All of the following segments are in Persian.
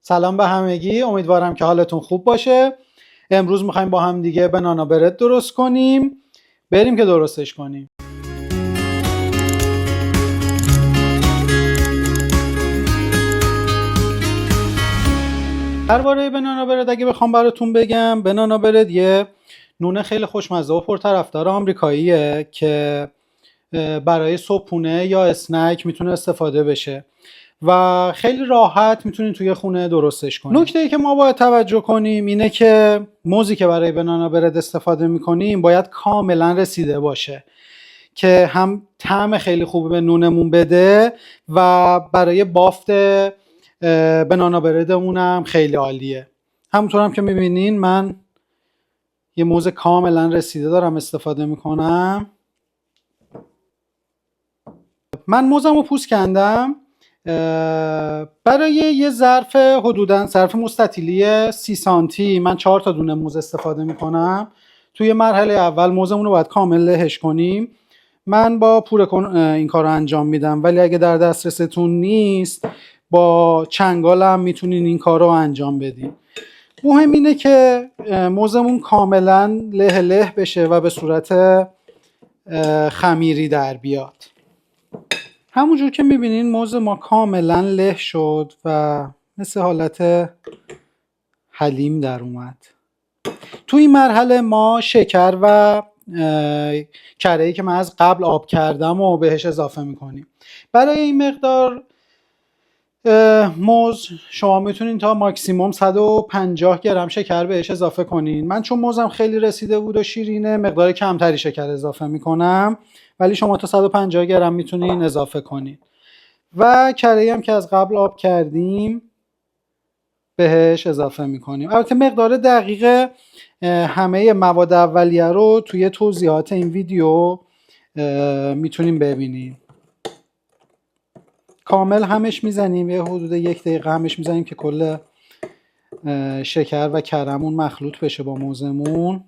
سلام به همگی، امیدوارم که حالتون خوب باشه. امروز میخوایم با هم دیگه بنانا برد درست کنیم. بریم که درستش کنیم. درباره بنانا برد اگه بخوام براتون بگم، بنانا برد یه نون خیلی خوشمزه و پرطرفدار آمریکاییه که برای صبحونه یا اسنک میتونه استفاده بشه و خیلی راحت میتونید توی خونه درستش کنید. نکته‌ای که ما باید توجه کنیم اینه که موزی که برای بنانا برد استفاده میکنیم باید کاملا رسیده باشه که هم طعم خیلی خوبی به نونمون بده و برای بافت بنانا بردمون هم خیلی عالیه. همونطور هم که میبینین من یه موز کاملا رسیده دارم استفاده میکنم. من موزم رو پوست کندم. برای یه ظرف حدوداً ظرف مستطیلی 30 سانتی من 4 تا دونه موز استفاده میکنم. توی مرحله اول موزمون رو باید کامل لهش کنیم. من با پوره کن این کار رو انجام میدم، ولی اگه در دسترستون نیست با چنگال هم میتونین این کار رو انجام بدین. مهم اینه که موزمون کاملا له بشه و به صورت خمیری در بیاد. همونجور که میبینین موز ما کاملا له شد و مثل حالت حلیم در اومد. تو این مرحله ما شکر و کره‌ای که من از قبل آب کردم و بهش اضافه میکنیم. برای این مقدار موز شما میتونین تا ماکسیموم 150 گرم شکر بهش اضافه کنین. من چون موزم خیلی رسیده بود و شیرینه مقدار کمتری شکر اضافه میکنم، ولی شما تا 150 گرم میتونین اضافه کنین. و کره‌ای هم که از قبل آب کردیم بهش اضافه میکنیم. البته مقدار دقیق همه مواد اولیه رو توی توضیحات این ویدیو میتونیم ببینیم. کامل همش میزنیم، یه حدود 1 دقیقه همش میزنیم که کل شکر و کره‌مون مخلوط بشه با موزمون.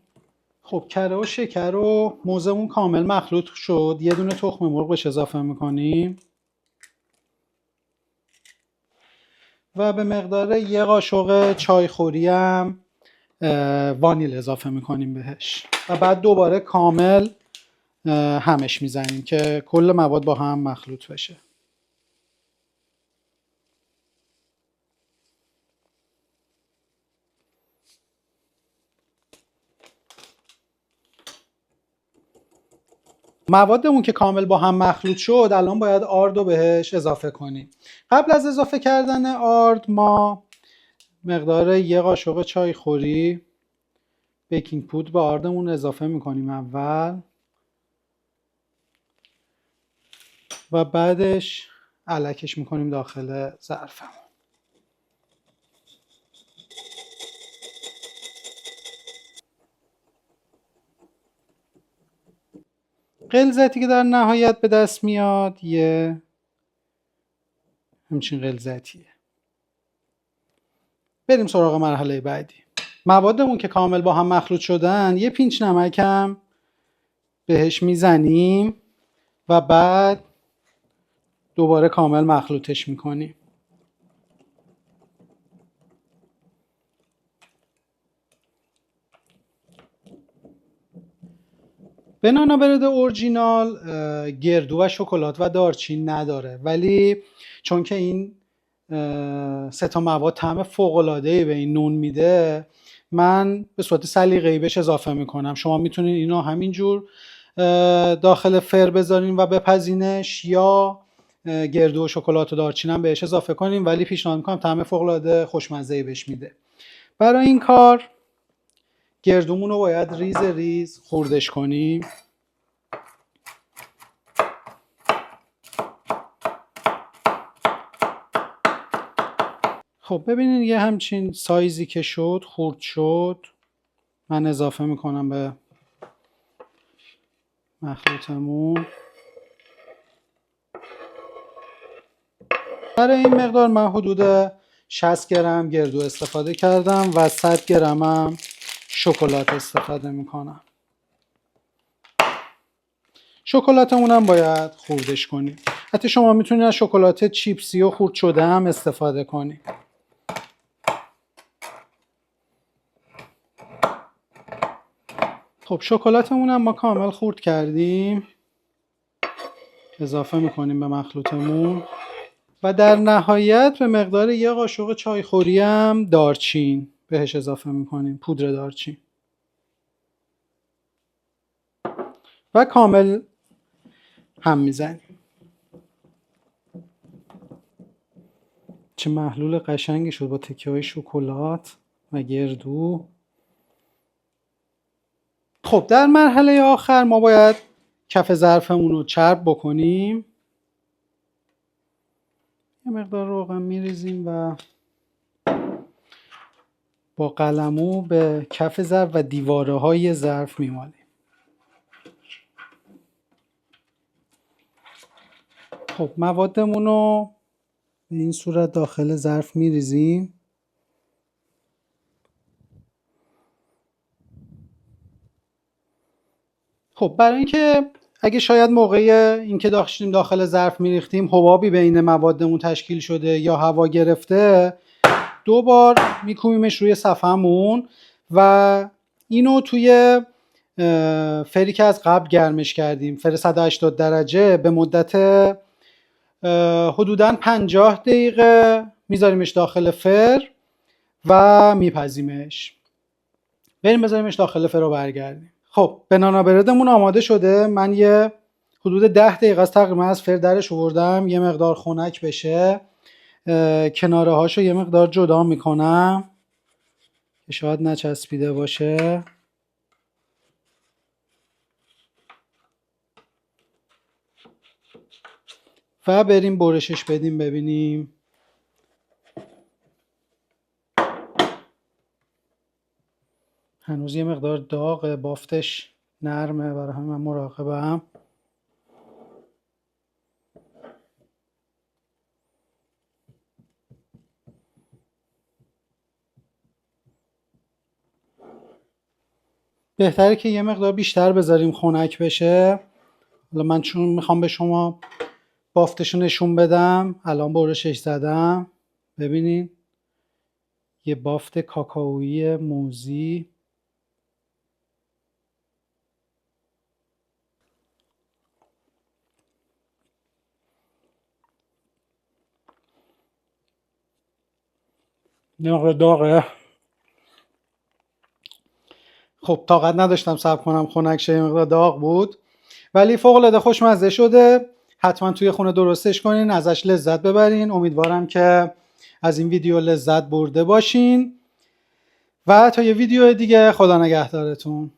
خب کره و شکر و موزمون کامل مخلوط شد. یه دونه تخم مرغ بهش اضافه میکنیم و به مقدار 1 قاشق چایخوری هم وانیل اضافه میکنیم بهش و بعد دوباره کامل همش میزنیم که کل مواد با هم مخلوط بشه. موادمون که کامل با هم مخلوط شد الان باید آرد رو بهش اضافه کنیم. قبل از اضافه کردن آرد ما مقدار 1 قاشق چایخوری بیکینگ پودر به آردمون اضافه میکنیم اول و بعدش الکش میکنیم داخل ظرفمون. غلظتی که در نهایت به دست میاد یه همچین غلظتیه. بریم سراغ مرحله بعدی. موادمون که کامل با هم مخلوط شدن یه پینچ نمک هم بهش میزنیم و بعد دوباره کامل مخلوطش میکنیم. بنانا برد اورجینال گردو و شکلات و دارچین نداره، ولی چون که این 3 تا مواد طعم فوق‌العاده‌ای به این نون میده من به صورت سلیقه‌ای بهش اضافه میکنم. شما میتونین اینو همینجور داخل فر بذارین و بپزینش یا گردو و شکلات و دارچین هم بهش اضافه کنین، ولی پیشنهاد میکنم طعم فوق‌العاده خوشمزه‌ای بهش میده. برای این کار گردومون رو باید ریز ریز خوردش کنیم. خب ببینید یه همچین سایزی که شد، خورد شد، من اضافه میکنم به مخلوطمون. برای این مقدار من حدود 60 گرم گردو استفاده کردم و 100 گرم هم شکلات استفاده میکنم. شکلاتمون هم باید خوردش کنیم. حتی شما میتونید از شکلات چیپسی و خورد شده هم استفاده کنید. خب شکلاتمون هم ما کامل خورد کردیم، اضافه میکنیم به مخلوطمون و در نهایت به مقدار یه قاشق چایخوری هم دارچین بهش اضافه میکنیم، پودر دارچین، و کامل هم میزنیم. چه محلول قشنگی شد با تکه های شکلات و گردو. خب در مرحله آخر ما باید کف ظرفمون رو چرب بکنیم. یه مقدار روغن میریزیم و با قلمو به کف ظرف و دیواره های ظرف میمالیم. خب موادمون رو به این صورت داخل ظرف میریزیم. خب برای اینکه اگه شاید موقع اینکه داشتیم داخل ظرف میریختیم حبابی بین موادمون تشکیل شده یا هوا گرفته، 2 بار میکوبیمش روی صفحمون و اینو توی فری که از قبل گرمش کردیم، فر 180 درجه، به مدت حدوداً 50 دقیقه میذاریمش داخل فر و میپزیمش. بریم بذاریمش داخل فر و برگردیم. خب بنانا بردمون آماده شده. من یه حدود 10 دقیقه است تقریبا از فر درش آوردم، یه مقدار خنک بشه. کناره هاشو یه مقدار جدا میکنم که شاید نچسبیده باشه. و بریم برشش بدیم ببینیم. هنوز یه مقدار داغه، بافتش نرمه، برای همین من مراقبم. بهتره که یه مقدار بیشتر بذاریم خنک بشه. حالا من چون میخوام به شما بافتشو نشون بدم، الان برشش زدم، ببینین یه بافت کاکائویی موزی. یه مقدار داغه. خب طاقت نداشتم صبر کنم خنک شه، یه مقدار داغ بود ولی فوق العاده خوشمزه شده. حتما توی خونه درستش کنین، ازش لذت ببرین. امیدوارم که از این ویدیو لذت برده باشین و تا یه ویدیو دیگه خدا نگهدارتون.